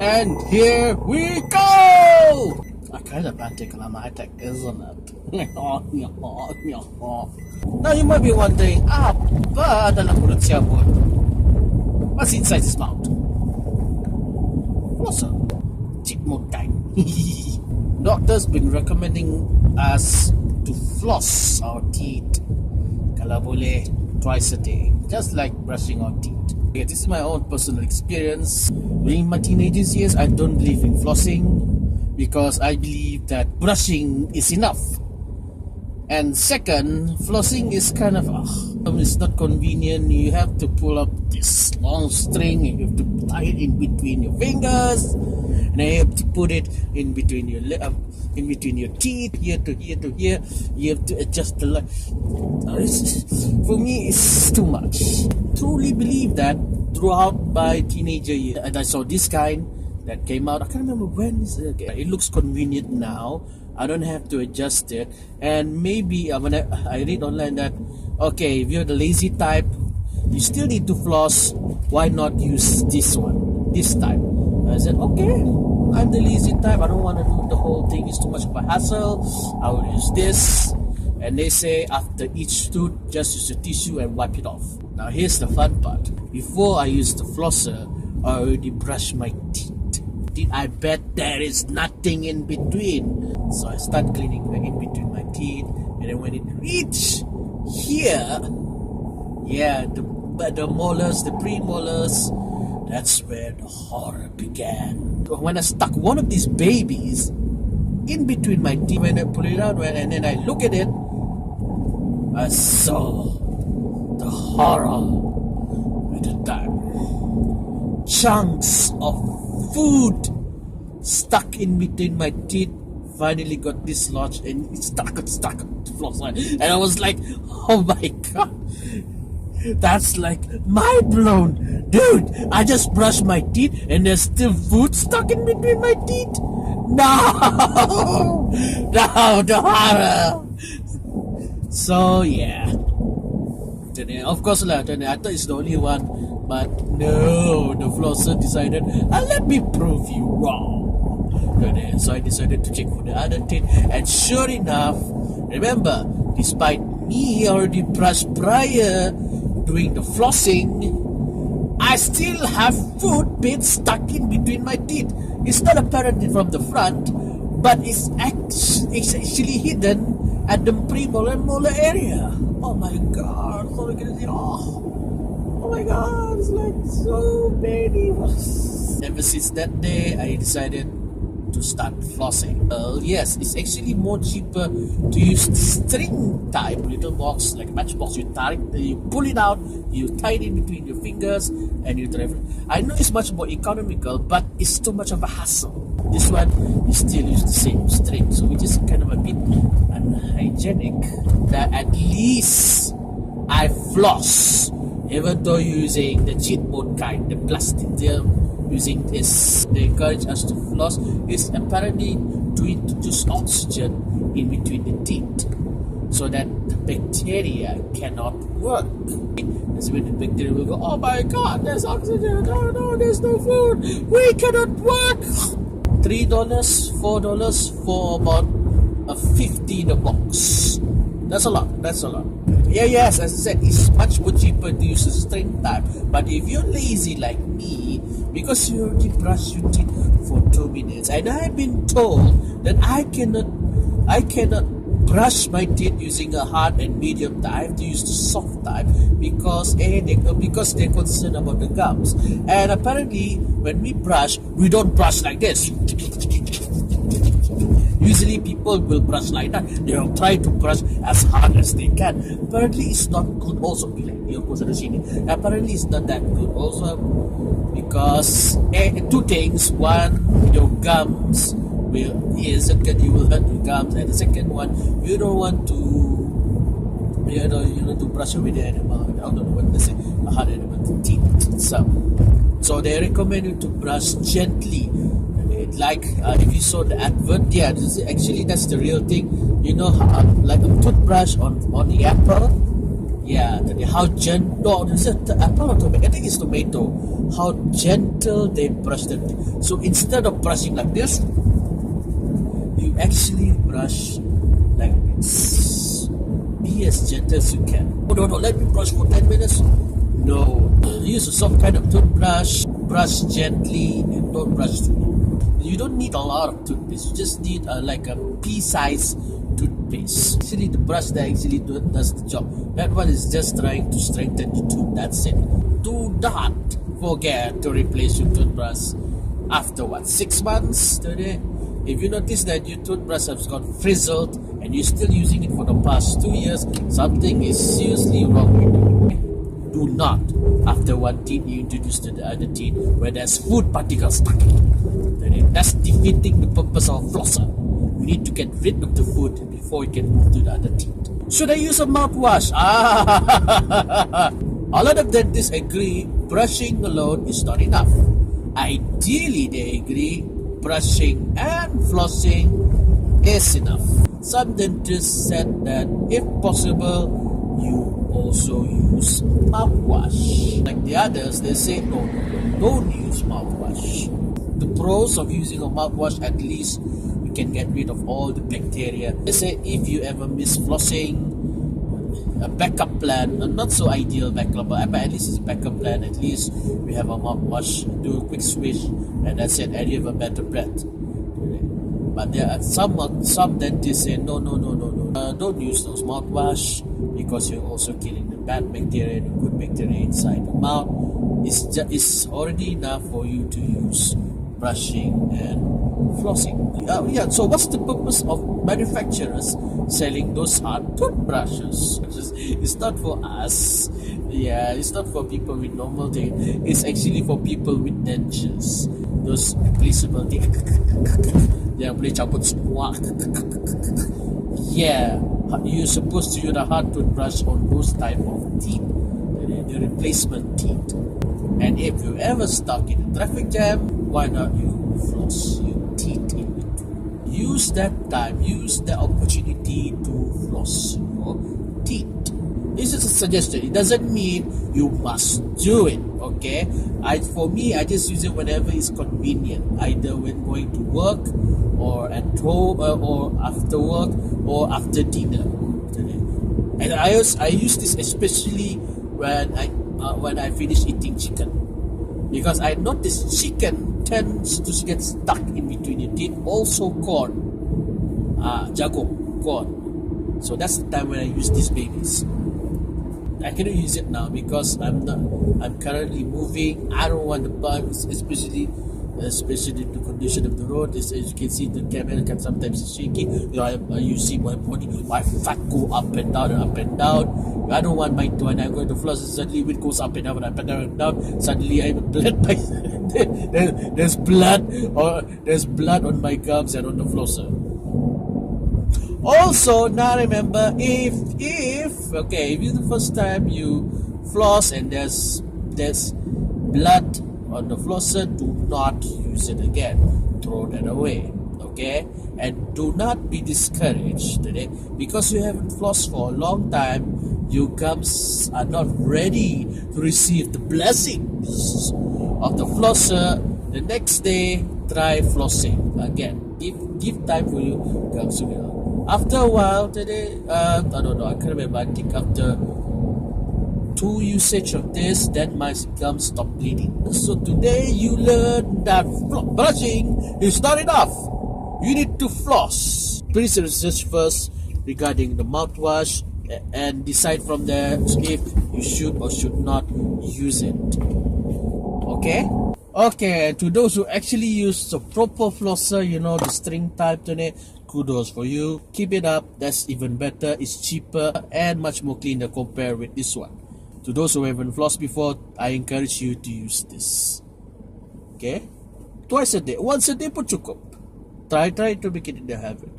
And here we go! I kind of bad take on high tech, isn't it? Now you might be wondering, apa dalam mulut siapa? What's inside his mouth? Flosser. Cheap mode kind. Doctors been recommending us to floss our teeth. Kalau boleh, twice a day. Just like brushing our teeth. Okay, this is my own personal experience. During my teenagers years, I don't believe in flossing because I believe that brushing is enough. And second, flossing is kind of it's not convenient. You have to pull up this long string and you have to tie it in between your fingers, and then you have to put it in between your teeth, here to here to here. You have to adjust the line. For me, it's too much. Truly believe that throughout my teenager years, and I saw this kind that came out. I can't remember when it looks convenient now. I don't have to adjust it. And maybe when I read online that okay, if you're the lazy type, you still need to floss. Why not use this type? I said okay, I'm the lazy type. I don't want to do the whole thing. It's too much of a hassle. I will use this. And they say after each tooth, just use a tissue and wipe it off. Now here's the fun part. Before I use the flosser, I already brushed my teeth. I bet there is nothing in between. So I start cleaning in between my teeth, and then when it reach here, the molars, the premolars, that's where the horror began. When I stuck one of these babies in between my teeth, when I pull it out, and then I look at it, I saw the horror at the time. Chunks of food stuck in between my teeth finally got dislodged and it stuck to floss line. And I was like, oh my god, that's like mind blown. Dude, I just brushed my teeth and there's still food stuck in between my teeth. No, the horror. So yeah, of course I thought it's the only one, but no, the flosser decided, let me prove you wrong. So I decided to check for the other teeth, and sure enough, remember, despite me already brushed prior doing the flossing, I still have food bits stuck in between my teeth. It's not apparent from the front, but it's actually hidden at the premolar and molar area. Oh my god, so I can see, oh my god, it's like so many. Ever since that day, I decided to start flossing. Yes, it's actually more cheaper to use string type little box, like a matchbox. You pull it out, you tie it in between your fingers, and you travel. I know it's much more economical, but it's too much of a hassle. This one, you still use the same string, so which is kind of a bit unhygienic. That at least I floss, even though using the cheat mode kind, the plastic using this, they encourage us to floss is apparently to introduce oxygen in between the teeth so that the bacteria cannot work. That's when the bacteria will go, oh my god, there's oxygen, no, there's no food, we cannot work. $3, $4 for about a 50 in a box. That's a lot. Yes, as I said, it's much more cheaper to use a string type. But if you're lazy like me, because you already brush your teeth for 2 minutes, and I've been told that I cannot brush my teeth using a hard and medium type. I have to use the soft type because they're concerned about the gums. And apparently, when we brush, we don't brush like this. Usually people will brush like that. They'll try to brush as hard as they can. Apparently it's not good also. Apparently it's not that good also because two things. One, your gums you will hurt your gums, and the second one, you don't want to brush with the animal. I don't know what they say, a hard animal teeth. So they recommend you to brush gently. Like if you saw the advert, actually that's the real thing. Like a toothbrush on the apple, Yeah, how gentle. Is it apple or tomato? I think it's tomato. How gentle they brush the teeth. So instead of brushing like this, you actually brush like this. Be as gentle as you can. Oh no, let me brush for 10 minutes. No, use some kind of toothbrush. Brush gently and don't brush too long. You don't need a lot of toothpaste. You just need like a pea-sized toothpaste. Actually, the brush that actually does the job. That one is just trying to strengthen the tooth. That's it. Do not forget to replace your toothbrush after 6 months today. If you notice that your toothbrush has got frizzled and you're still using it for the past 2 years, something is seriously wrong with it. Do not, after one teeth, you introduce to the other teeth where there's food particles stuck in. That's defeating the purpose of flosser. You need to get rid of the food before you can move to the other teeth. Should I use a mouthwash? A lot of dentists agree brushing alone is not enough. Ideally, they agree brushing and flossing is enough. Some dentists said that if possible, you also use mouthwash. Like the others, they say no, don't use mouthwash. The pros of using a mouthwash, at least you can get rid of all the bacteria. They say if you ever miss flossing, a backup plan, a not so ideal backup, but at least it's a backup plan. At least we have a mouthwash, do a quick switch, and that's it, and you have a better breath. But there are some dentists say no, don't use those mouthwash because you're also killing the bad bacteria and the good bacteria inside the mouth. It's already enough for you to use brushing and flossing. So what's the purpose of manufacturers selling those hard toothbrushes? It's not for us. Yeah, it's not for people with normal teeth. It's actually for people with dentures. Those replaceable teeth. Yang boleh cabut semua. Yeah, you're supposed to use a hard toothbrush on those type of teeth, the replacement teeth. And if you ever stuck in a traffic jam, why not you floss your teeth in between? Use that time, use the opportunity to floss your teeth. This is a suggestion. It doesn't mean you must do it, okay? For me, I just use it whenever it's convenient, either when going to work or at home or after work or after dinner. And I use this especially when I finish eating chicken, because I notice chicken tends to get stuck in between your teeth. Also corn, jagung, corn. So that's the time when I use these babies. I cannot use it now because I'm currently moving. I don't want the bugs, especially the condition of the road. As you can see, the camera can sometimes be shaky. You see my body, my fat go up and down and up and down. I don't want when I go to floss, suddenly it goes up and down and up and down and down. Suddenly I'm bled by there's blood on my gums and on the flosser. Also, now remember, if it's the first time you floss and there's blood on the flosser, do not use it again. Throw that away, okay? And do not be discouraged today because you haven't flossed for a long time. Your gums are not ready to receive the blessings of the flosser. The next day, try flossing again. Give time for your gums to heal. After a while today, I don't know, I can't remember, I think after 2 usage of this, then my gums stop bleeding. So today you learn that brushing is not enough. You need to floss. Please research first regarding the mouthwash and decide from there if you should or should not use it. Okay? Okay, to those who actually use the proper flosser, the string type today, kudos for you. Keep it up. That's even better. It's cheaper and much more cleaner compared with this one. To those who haven't flossed before, I encourage you to use this. Okay? Twice a day. Once a day pun cukup. Try to make it in the habit.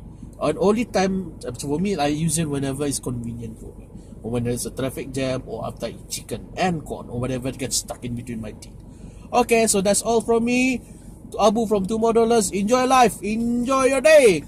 And only time, for me, I use it whenever it's convenient for me. Or when there's a traffic jam or after I eat chicken and corn or whatever gets stuck in between my teeth. Okay, so that's all from me. Abu from $2 More. Enjoy life. Enjoy your day.